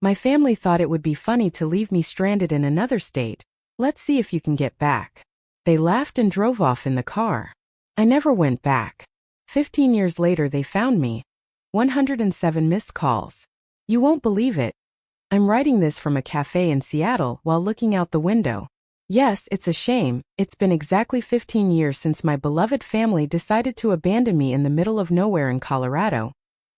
My family thought it would be funny to leave me stranded in another state. Let's see if you can get back. They laughed and drove off in the car. I never went back. 15 years later they found me. 107 missed calls. You won't believe it. I'm writing this from a cafe in Seattle while looking out the window. Yes, it's a shame. It's been exactly 15 years since my beloved family decided to abandon me in the middle of nowhere in Colorado.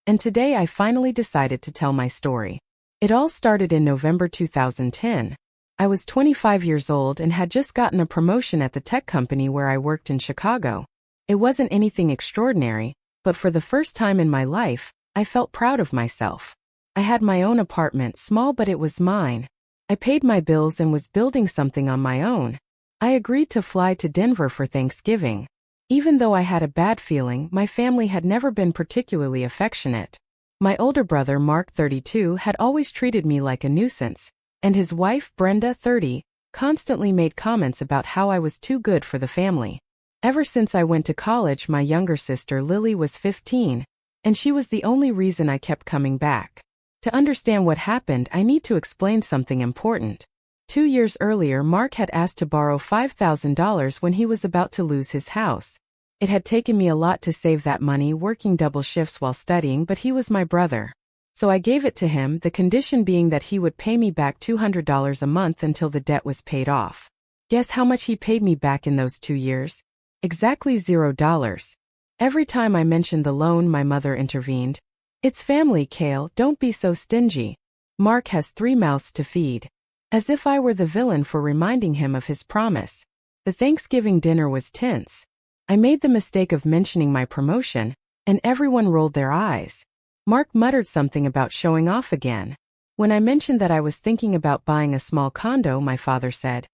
And today I finally decided to tell my story. It all started in November 2010. I was 25 years old and had just gotten a promotion at the tech company where I worked in Chicago. It wasn't anything extraordinary, but for the first time in my life, I felt proud of myself. I had my own apartment, small but it was mine. I paid my bills and was building something on my own. I agreed to fly to Denver for Thanksgiving. Even though I had a bad feeling, my family had never been particularly affectionate. My older brother, Mark, 32, had always treated me like a nuisance, and his wife, Brenda, 30, constantly made comments about how I was too good for the family. Ever since I went to college, my younger sister, Lily, was 15, and she was the only reason I kept coming back. To understand what happened, I need to explain something important. 2 years earlier, Mark had asked to borrow $5,000 when he was about to lose his house. It had taken me a lot to save that money, working double shifts while studying, but he was my brother. So I gave it to him, the condition being that he would pay me back $200 a month until the debt was paid off. Guess how much he paid me back in those 2 years? Exactly $0. Every time I mentioned the loan, my mother intervened. It's family, Cale, don't be so stingy. Mark has 3 mouths to feed. As if I were the villain for reminding him of his promise. The Thanksgiving dinner was tense. I made the mistake of mentioning my promotion, and everyone rolled their eyes. Mark muttered something about showing off again. When I mentioned that I was thinking about buying a small condo, my father said,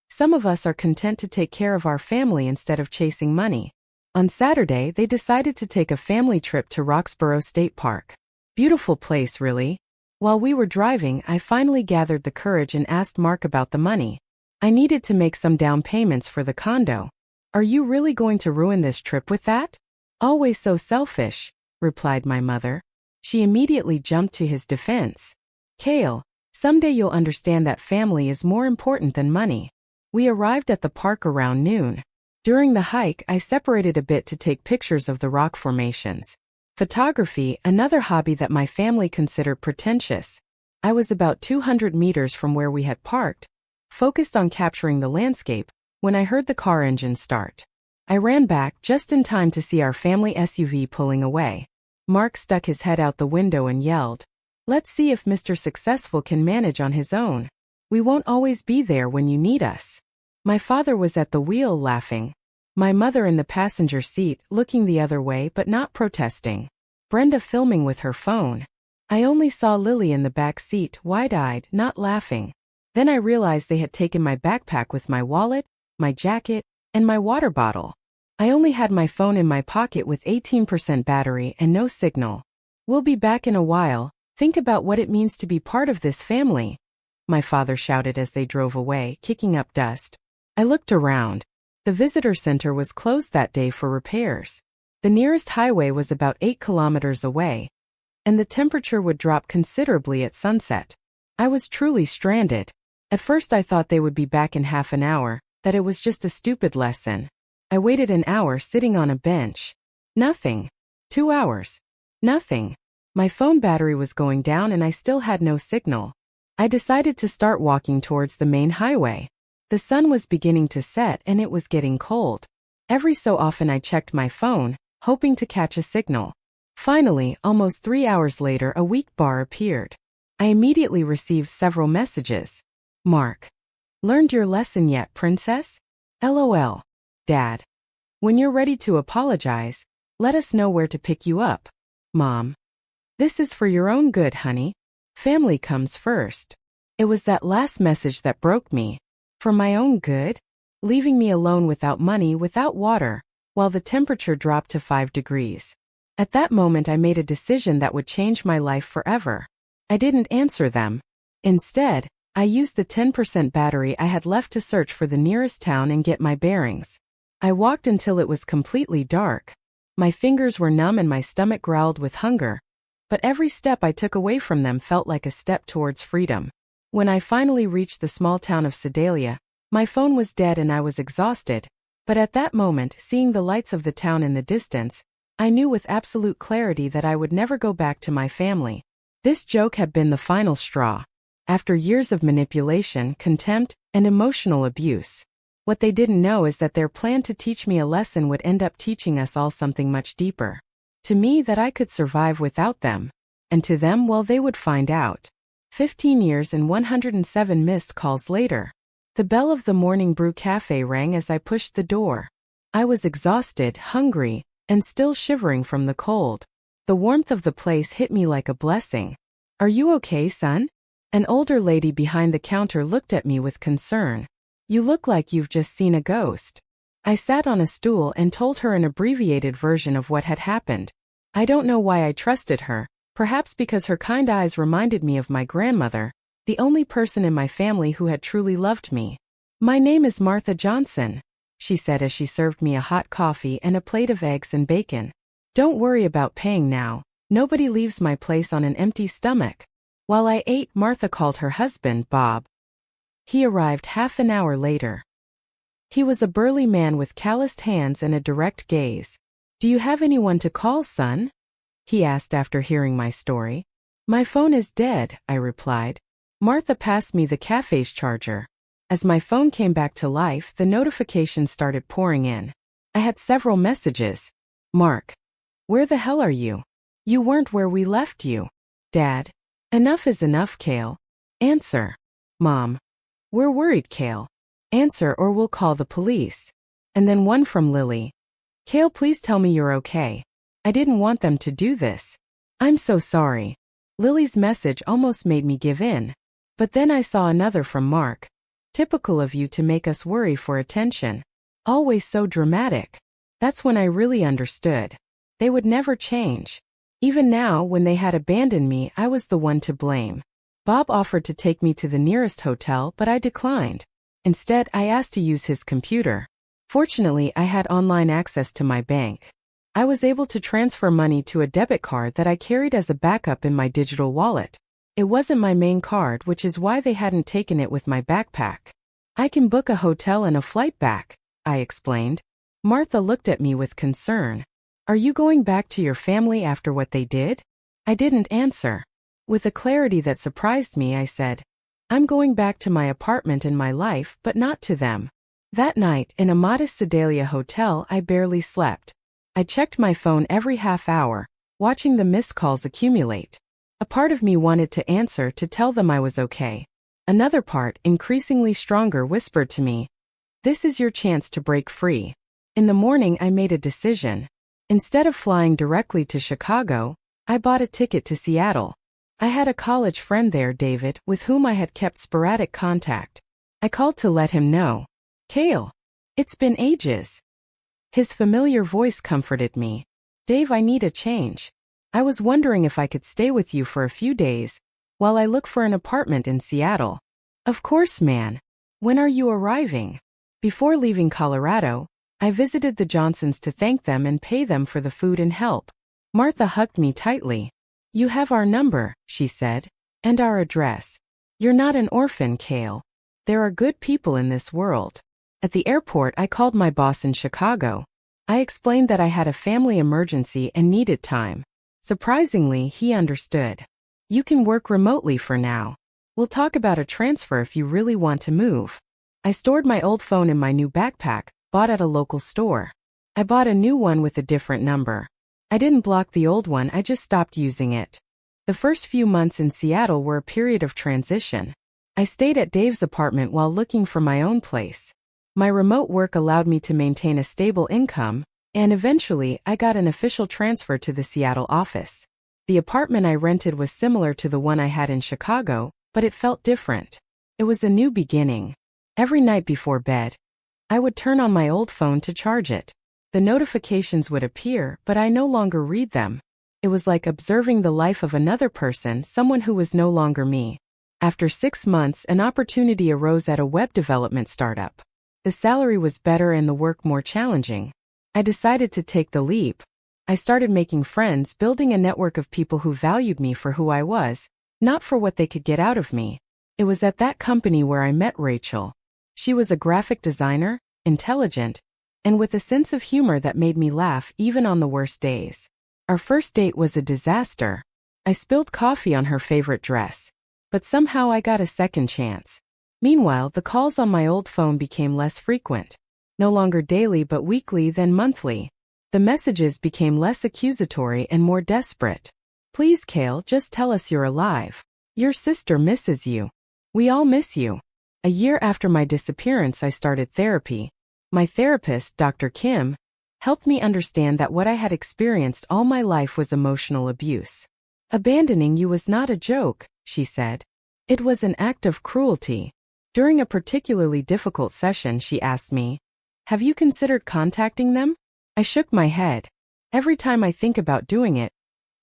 "Some of us are content to take care of our family instead of chasing money." On Saturday, they decided to take a family trip to Roxborough State Park. Beautiful place, really. While we were driving, I finally gathered the courage and asked Mark about the money. I needed to make some down payments for the condo. "Are you really going to ruin this trip with that?" "Always so selfish," replied my mother. She immediately jumped to his defense. "Cale, someday you'll understand that family is more important than money." We arrived at the park around noon. During the hike, I separated a bit to take pictures of the rock formations. Photography, another hobby that my family considered pretentious. I was about 200 meters from where we had parked, focused on capturing the landscape, when I heard the car engine start. I ran back just in time to see our family SUV pulling away. Mark stuck his head out the window and yelled, "Let's see if Mr. Successful can manage on his own. We won't always be there when you need us." My father was at the wheel laughing. My mother in the passenger seat, looking the other way but not protesting. Brenda filming with her phone. I only saw Lily in the back seat, wide-eyed, not laughing. Then I realized they had taken my backpack with my wallet, my jacket, and my water bottle. I only had my phone in my pocket with 18% battery and no signal. "We'll be back in a while. Think about what it means to be part of this family," my father shouted as they drove away, kicking up dust. I looked around. The visitor center was closed that day for repairs. The nearest highway was about 8 kilometers away, and the temperature would drop considerably at sunset. I was truly stranded. At first I thought they would be back in half an hour, that it was just a stupid lesson. I waited an hour sitting on a bench. Nothing. 2 hours. Nothing. My phone battery was going down and I still had no signal. I decided to start walking towards the main highway. The sun was beginning to set and it was getting cold. Every so often I checked my phone, hoping to catch a signal. Finally, almost 3 hours later, a weak bar appeared. I immediately received several messages. Mark. "Learned your lesson yet, princess? LOL. Dad. When you're ready to apologize, let us know where to pick you up. Mom. This is for your own good, honey. Family comes first." It was that last message that broke me. For my own good? Leaving me alone without money, without water, while the temperature dropped to 5 degrees. At that moment I made a decision that would change my life forever. I didn't answer them. Instead, I used the 10% battery I had left to search for the nearest town and get my bearings. I walked until it was completely dark. My fingers were numb and my stomach growled with hunger. but every step I took away from them felt like a step towards freedom. When I finally reached the small town of Sedalia, my phone was dead and I was exhausted, but at that moment, seeing the lights of the town in the distance, I knew with absolute clarity that I would never go back to my family. This joke had been the final straw. After years of manipulation, contempt, and emotional abuse. What they didn't know is that their plan to teach me a lesson would end up teaching us all something much deeper. To me, that I could survive without them. And to them, well, they would find out. 15 years and 107 missed calls later. The bell of the Morning Brew Cafe rang as I pushed the door. I was exhausted, hungry, and still shivering from the cold. The warmth of the place hit me like a blessing. "Are you okay, son?" An older lady behind the counter looked at me with concern. "You look like you've just seen a ghost." I sat on a stool and told her an abbreviated version of what had happened. I don't know why I trusted her, perhaps because her kind eyes reminded me of my grandmother, the only person in my family who had truly loved me. "My name is Martha Johnson," she said as she served me a hot coffee and a plate of eggs and bacon. "Don't worry about paying now. Nobody leaves my place on an empty stomach." While I ate, Martha called her husband, Bob. He arrived half an hour later. He was a burly man with calloused hands and a direct gaze. "Do you have anyone to call, son?" he asked after hearing my story. "My phone is dead," I replied. Martha passed me the cafe's charger. As my phone came back to life, the notifications started pouring in. I had several messages. "Mark. Where the hell are you? You weren't where we left you." "Dad. Enough is enough, Kale. Answer." "Mom. We're worried, Kale. Answer or we'll call the police." And then one from Lily. "Kale, please tell me you're okay. I didn't want them to do this. I'm so sorry." Lily's message almost made me give in. But then I saw another from Mark. "Typical of you to make us worry for attention. Always so dramatic." That's when I really understood. They would never change. Even now, when they had abandoned me, I was the one to blame. Bob offered to take me to the nearest hotel, but I declined. Instead, I asked to use his computer. Fortunately, I had online access to my bank. I was able to transfer money to a debit card that I carried as a backup in my digital wallet. It wasn't my main card, which is why they hadn't taken it with my backpack. "I can book a hotel and a flight back," I explained. Martha looked at me with concern. "Are you going back to your family after what they did?" I didn't answer. With a clarity that surprised me, I said, "I'm going back to my apartment and my life, but not to them." That night, in a modest Sedalia hotel, I barely slept. I checked my phone every half hour, watching the missed calls accumulate. A part of me wanted to answer to tell them I was okay. Another part, increasingly stronger, whispered to me, "This is your chance to break free." In the morning, I made a decision. Instead of flying directly to Chicago, I bought a ticket to Seattle. I had a college friend there, David, with whom I had kept sporadic contact. I called to let him know. "Kale, it's been ages." His familiar voice comforted me. "Dave, I need a change. I was wondering if I could stay with you for a few days while I look for an apartment in Seattle." "Of course, man. When are you arriving?" Before leaving Colorado, I visited the Johnsons to thank them and pay them for the food and help. Martha hugged me tightly. "You have our number," she said, "and our address. You're not an orphan, Kale. There are good people in this world." At the airport, I called my boss in Chicago. I explained that I had a family emergency and needed time. Surprisingly, he understood. "You can work remotely for now. We'll talk about a transfer if you really want to move." I stored my old phone in my new backpack, bought at a local store. I bought a new one with a different number. I didn't block the old one, I just stopped using it. The first few months in Seattle were a period of transition. I stayed at Dave's apartment while looking for my own place. My remote work allowed me to maintain a stable income, and eventually I got an official transfer to the Seattle office. The apartment I rented was similar to the one I had in Chicago, but it felt different. It was a new beginning. Every night before bed, I would turn on my old phone to charge it. The notifications would appear, but I no longer read them. It was like observing the life of another person, someone who was no longer me. After 6 months, an opportunity arose at a web development startup. The salary was better and the work more challenging. I decided to take the leap. I started making friends, building a network of people who valued me for who I was, not for what they could get out of me. It was at that company where I met Rachel. She was a graphic designer, intelligent, and with a sense of humor that made me laugh even on the worst days. Our first date was a disaster. I spilled coffee on her favorite dress. But somehow I got a second chance. Meanwhile, the calls on my old phone became less frequent. No longer daily but weekly, then monthly. The messages became less accusatory and more desperate. Please, Kale, just tell us you're alive. Your sister misses you. We all miss you. A year after my disappearance, I started therapy. My therapist, Dr. Kim, helped me understand that what I had experienced all my life was emotional abuse. Abandoning you was not a joke, she said. It was an act of cruelty. During a particularly difficult session, she asked me, "Have you considered contacting them?" I shook my head. Every time I think about doing it,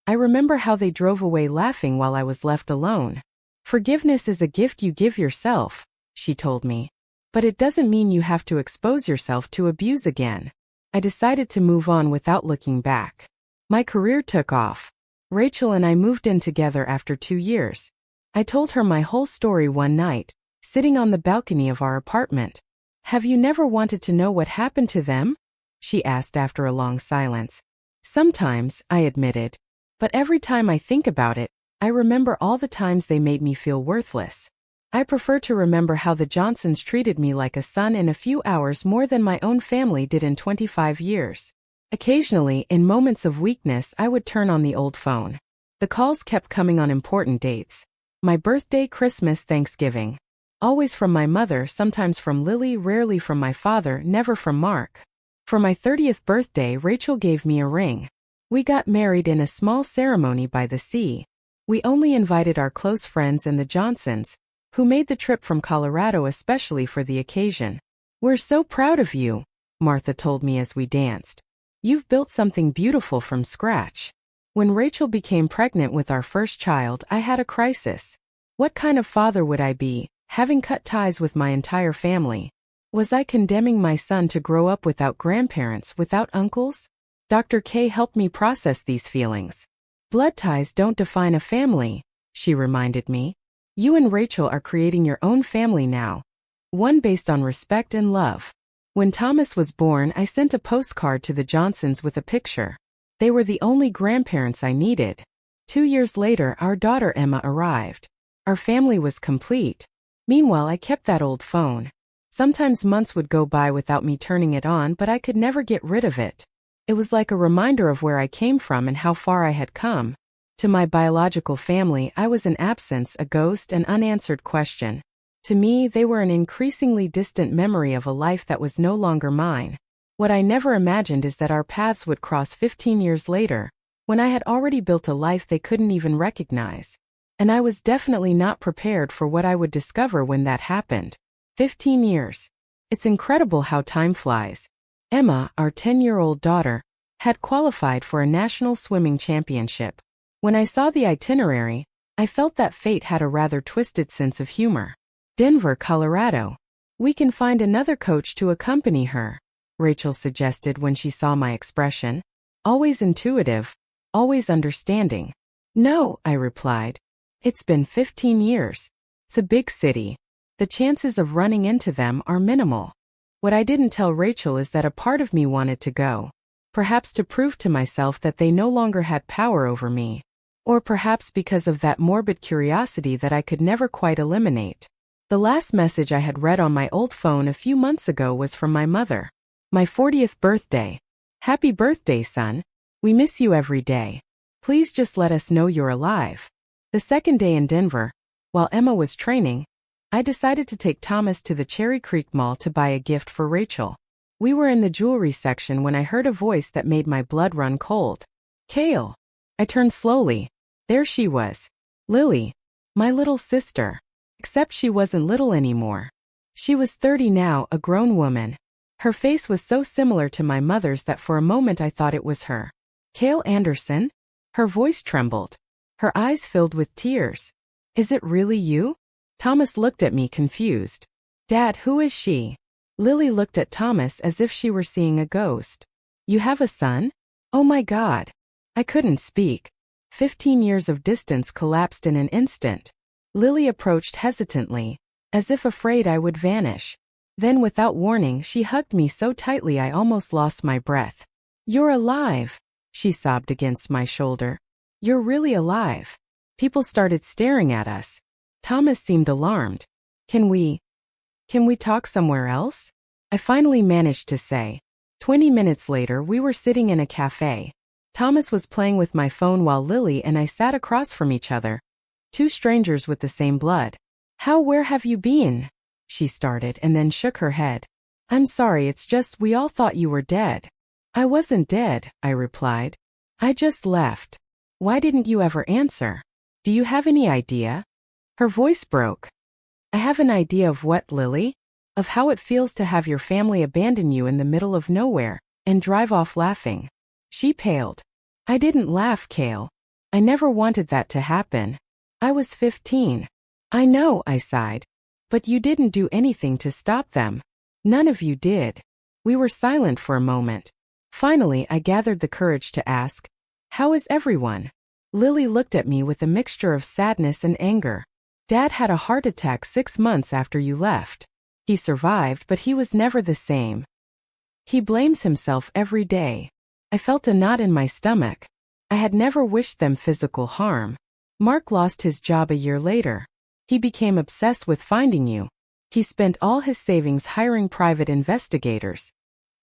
I remember how they drove away laughing while I was left alone. Forgiveness is a gift you give yourself, she told me. But it doesn't mean you have to expose yourself to abuse again. I decided to move on without looking back. My career took off. Rachel and I moved in together after 2 years. I told her my whole story one night, sitting on the balcony of our apartment. "Have you never wanted to know what happened to them?" she asked after a long silence. "Sometimes," I admitted. "But every time I think about it, I remember all the times they made me feel worthless. I prefer to remember how the Johnsons treated me like a son in a few hours more than my own family did in 25 years. Occasionally, in moments of weakness, I would turn on the old phone. The calls kept coming on important dates. My birthday, Christmas, Thanksgiving. Always from my mother, sometimes from Lily, rarely from my father, never from Mark. For my 30th birthday, Rachel gave me a ring. We got married in a small ceremony by the sea. We only invited our close friends and the Johnsons, who made the trip from Colorado especially for the occasion. "We're so proud of you," Martha told me as we danced. "You've built something beautiful from scratch." When Rachel became pregnant with our first child, I had a crisis. What kind of father would I be, having cut ties with my entire family? Was I condemning my son to grow up without grandparents, without uncles? Dr. K helped me process these feelings. "Blood ties don't define a family," she reminded me. "You and Rachel are creating your own family now. One based on respect and love." When Thomas was born, I sent a postcard to the Johnsons with a picture. They were the only grandparents I needed. 2 years later, our daughter Emma arrived. Our family was complete. Meanwhile, I kept that old phone. Sometimes months would go by without me turning it on, but I could never get rid of it. It was like a reminder of where I came from and how far I had come. To my biological family, I was an absence, a ghost, an unanswered question. To me, they were an increasingly distant memory of a life that was no longer mine. What I never imagined is that our paths would cross 15 years later, when I had already built a life they couldn't even recognize. And I was definitely not prepared for what I would discover when that happened. 15 years. It's incredible how time flies. Emma, our 10-year-old daughter, had qualified for a national swimming championship. When I saw the itinerary, I felt that fate had a rather twisted sense of humor. Denver, Colorado. "We can find another coach to accompany her," Rachel suggested when she saw my expression. Always intuitive, always understanding. "No," I replied. "It's been 15 years. It's a big city. The chances of running into them are minimal." What I didn't tell Rachel is that a part of me wanted to go. Perhaps to prove to myself that they no longer had power over me. Or perhaps because of that morbid curiosity that I could never quite eliminate. The last message I had read on my old phone a few months ago was from my mother. "My 40th birthday. Happy birthday, son. We miss you every day. Please just let us know you're alive." The second day in Denver, while Emma was training, I decided to take Thomas to the Cherry Creek Mall to buy a gift for Rachel. We were in the jewelry section when I heard a voice that made my blood run cold. "Kale." I turned slowly. There she was. Lily. My little sister. Except she wasn't little anymore. She was 30 now, a grown woman. Her face was so similar to my mother's that for a moment I thought it was her. "Kale Anderson?" Her voice trembled. Her eyes filled with tears. "Is it really you?" Thomas looked at me confused. "Dad, who is she?" Lily looked at Thomas as if she were seeing a ghost. "You have a son?" Oh my God. I couldn't speak. 15 years of distance collapsed in an instant. Lily approached hesitantly, as if afraid I would vanish. Then without warning she hugged me so tightly I almost lost my breath. "You're alive," she sobbed against my shoulder. "You're really alive." People started staring at us. Thomas seemed alarmed. Can we talk somewhere else?" I finally managed to say. 20 minutes later we were sitting in a cafe. Thomas was playing with my phone while Lily and I sat across from each other. Two strangers with the same blood. Where have you been?" she started and then shook her head. "I'm sorry, it's just we all thought you were dead." "I wasn't dead," I replied. "I just left." "Why didn't you ever answer? Do you have any idea?" Her voice broke. "I have an idea of what, Lily? Of how it feels to have your family abandon you in the middle of nowhere and drive off laughing." She paled. "I didn't laugh, Kale. I never wanted that to happen. I was 15. "I know," I sighed. "But you didn't do anything to stop them. None of you did." We were silent for a moment. Finally, I gathered the courage to ask, "How is everyone?" Lily looked at me with a mixture of sadness and anger. "Dad had a heart attack 6 months after you left. He survived, but he was never the same. He blames himself every day." I felt a knot in my stomach. I had never wished them physical harm. "Mark lost his job a year later. He became obsessed with finding you. He spent all his savings hiring private investigators.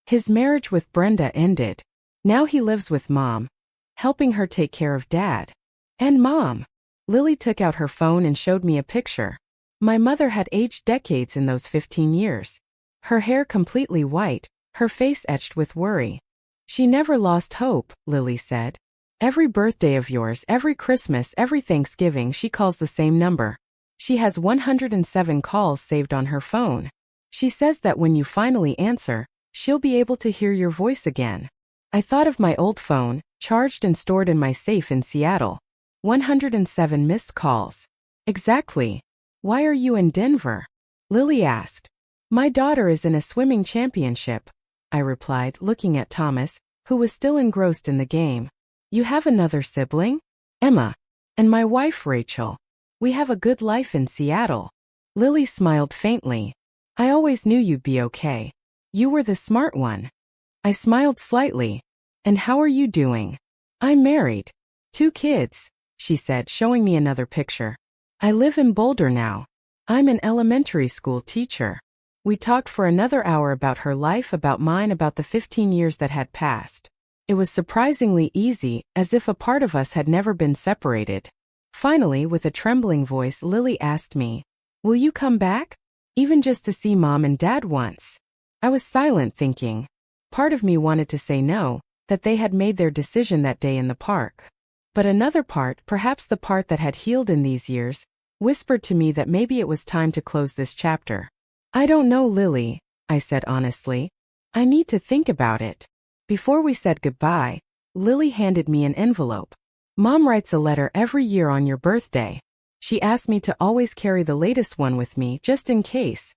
His marriage with Brenda ended. Now he lives with Mom, helping her take care of Dad. And Mom." Lily took out her phone and showed me a picture. My mother had aged decades in those 15 years. Her hair completely white, her face etched with worry. "She never lost hope," Lily said. "Every birthday of yours, every Christmas, every Thanksgiving she calls the same number. She has 107 calls saved on her phone. She says that when you finally answer, she'll be able to hear your voice again." I thought of my old phone, charged and stored in my safe in Seattle. 107 missed calls. Exactly. "Why are you in Denver?" Lily asked. "My daughter is in a swimming championship," I replied, looking at Thomas, who was still engrossed in the game. "You have another sibling?" "Emma. And my wife, Rachel. We have a good life in Seattle." Lily smiled faintly. "I always knew you'd be okay. You were the smart one." I smiled slightly. "And how are you doing?" "I'm married. 2 kids," she said, showing me another picture. "I live in Boulder now. I'm an elementary school teacher." We talked for another hour about her life, about mine, about the 15 years that had passed. It was surprisingly easy, as if a part of us had never been separated. Finally, with a trembling voice, Lily asked me, "Will you come back? Even just to see Mom and Dad once?" I was silent, thinking. Part of me wanted to say no, that they had made their decision that day in the park. But another part, perhaps the part that had healed in these years, whispered to me that maybe it was time to close this chapter. "I don't know, Lily," I said honestly. "I need to think about it." Before we said goodbye, Lily handed me an envelope. "Mom writes a letter every year on your birthday. She asked me to always carry the latest one with me just in case.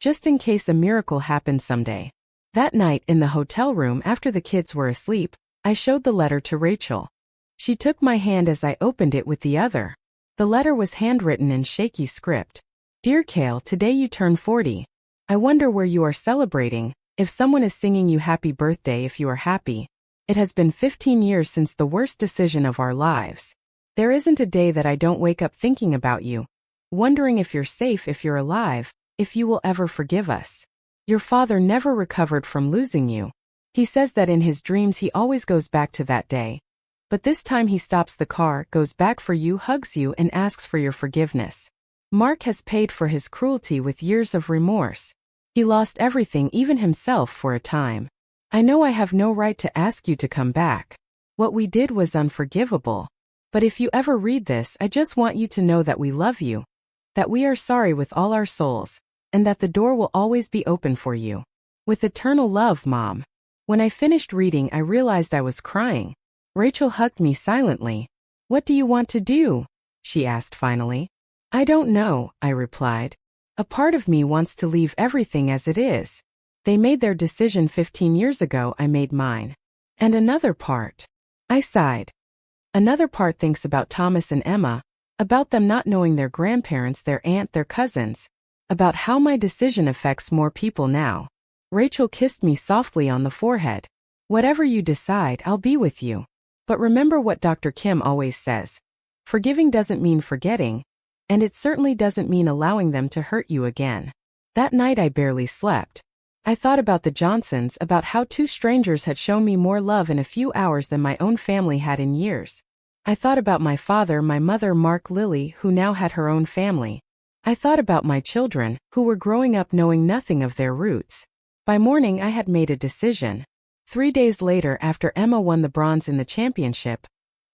Just in case a miracle happened someday." That night in the hotel room after the kids were asleep, I showed the letter to Rachel. She took my hand as I opened it with the other. The letter was handwritten in shaky script. "Dear Kale, today you turn 40. I wonder where you are celebrating, if someone is singing you happy birthday, if you are happy. It has been 15 years since the worst decision of our lives. There isn't a day that I don't wake up thinking about you, wondering if you're safe, if you're alive, if you will ever forgive us. Your father never recovered from losing you. He says that in his dreams he always goes back to that day. But this time he stops the car, goes back for you, hugs you, and asks for your forgiveness. Mark has paid for his cruelty with years of remorse. He lost everything, even himself, for a time. I know I have no right to ask you to come back. What we did was unforgivable. But if you ever read this, I just want you to know that we love you, that we are sorry with all our souls, and that the door will always be open for you. With eternal love, Mom." When I finished reading, I realized I was crying. Rachel hugged me silently. "What do you want to do?" she asked finally. "I don't know," I replied. "A part of me wants to leave everything as it is. They made their decision 15 years ago, I made mine. And another part. I sighed. Another part thinks about Thomas and Emma, about them not knowing their grandparents, their aunt, their cousins, about how my decision affects more people now. Rachel kissed me softly on the forehead. Whatever you decide, I'll be with you. But remember what Dr. Kim always says. Forgiving doesn't mean forgetting, and it certainly doesn't mean allowing them to hurt you again. That night I barely slept. I thought about the Johnsons, about how two strangers had shown me more love in a few hours than my own family had in years. I thought about my father, my mother, Mark, Lily, who now had her own family. I thought about my children, who were growing up knowing nothing of their roots. By morning I had made a decision. 3 days later, after Emma won the bronze in the championship,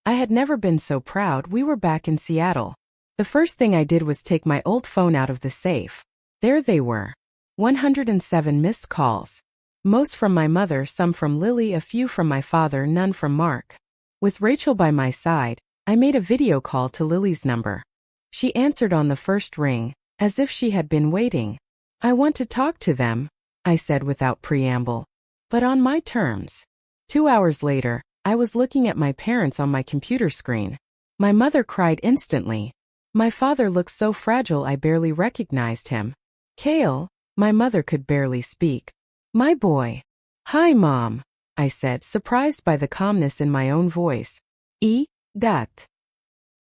I had never been so proud. We were back in Seattle. The first thing I did was take my old phone out of the safe. There they were. 107 missed calls. Most from my mother, some from Lily, a few from my father, none from Mark. With Rachel by my side, I made a video call to Lily's number. She answered on the first ring, as if she had been waiting. I want to talk to them, I said without preamble. But on my terms. 2 hours later, I was looking at my parents on my computer screen. My mother cried instantly. My father looked so fragile I barely recognized him. Cale, my mother could barely speak. My boy. Hi, Mom, I said, surprised by the calmness in my own voice. Dat.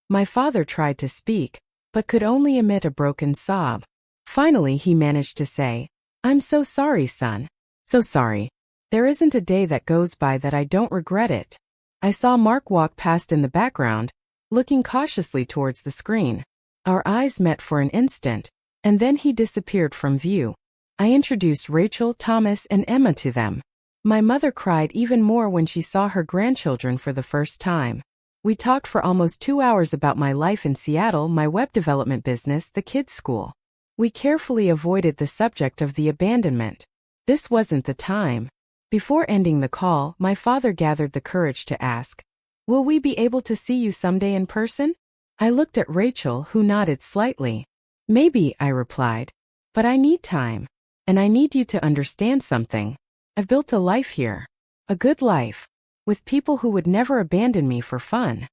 My father tried to speak, but could only emit a broken sob. Finally he managed to say, I'm so sorry, son. So sorry. There isn't a day that goes by that I don't regret it. I saw Mark walk past in the background, looking cautiously towards the screen. Our eyes met for an instant, and then he disappeared from view. I introduced Rachel, Thomas, and Emma to them. My mother cried even more when she saw her grandchildren for the first time. We talked for almost 2 hours about my life in Seattle, my web development business, the kids' school. We carefully avoided the subject of the abandonment. This wasn't the time. Before ending the call, my father gathered the courage to ask, will we be able to see you someday in person? I looked at Rachel, who nodded slightly. Maybe, I replied. But I need time. And I need you to understand something. I've built a life here. A good life. With people who would never abandon me for fun.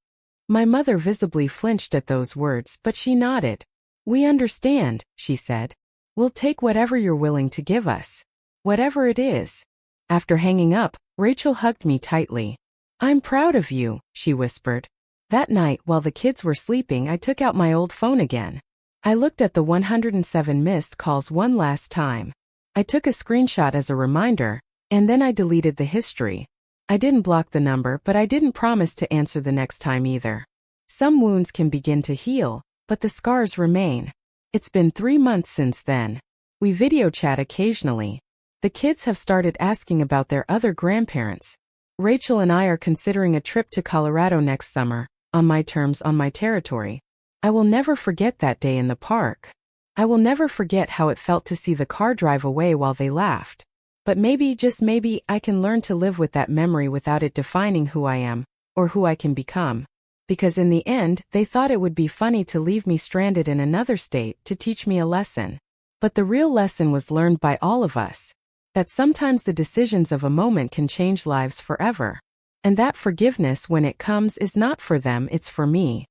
My mother visibly flinched at those words, but she nodded. We understand, she said. We'll take whatever you're willing to give us. Whatever it is. After hanging up, Rachel hugged me tightly. I'm proud of you, she whispered. That night, while the kids were sleeping, I took out my old phone again. I looked at the 107 missed calls one last time. I took a screenshot as a reminder, and then I deleted the history. I didn't block the number, but I didn't promise to answer the next time either. Some wounds can begin to heal, but the scars remain. It's been 3 months since then. We video chat occasionally. The kids have started asking about their other grandparents. Rachel and I are considering a trip to Colorado next summer, on my terms, on my territory. I will never forget that day in the park. I will never forget how it felt to see the car drive away while they laughed. But maybe, just maybe, I can learn to live with that memory without it defining who I am, or who I can become. Because in the end, they thought it would be funny to leave me stranded in another state to teach me a lesson. But the real lesson was learned by all of us. That sometimes the decisions of a moment can change lives forever. And that forgiveness, when it comes, is not for them, it's for me.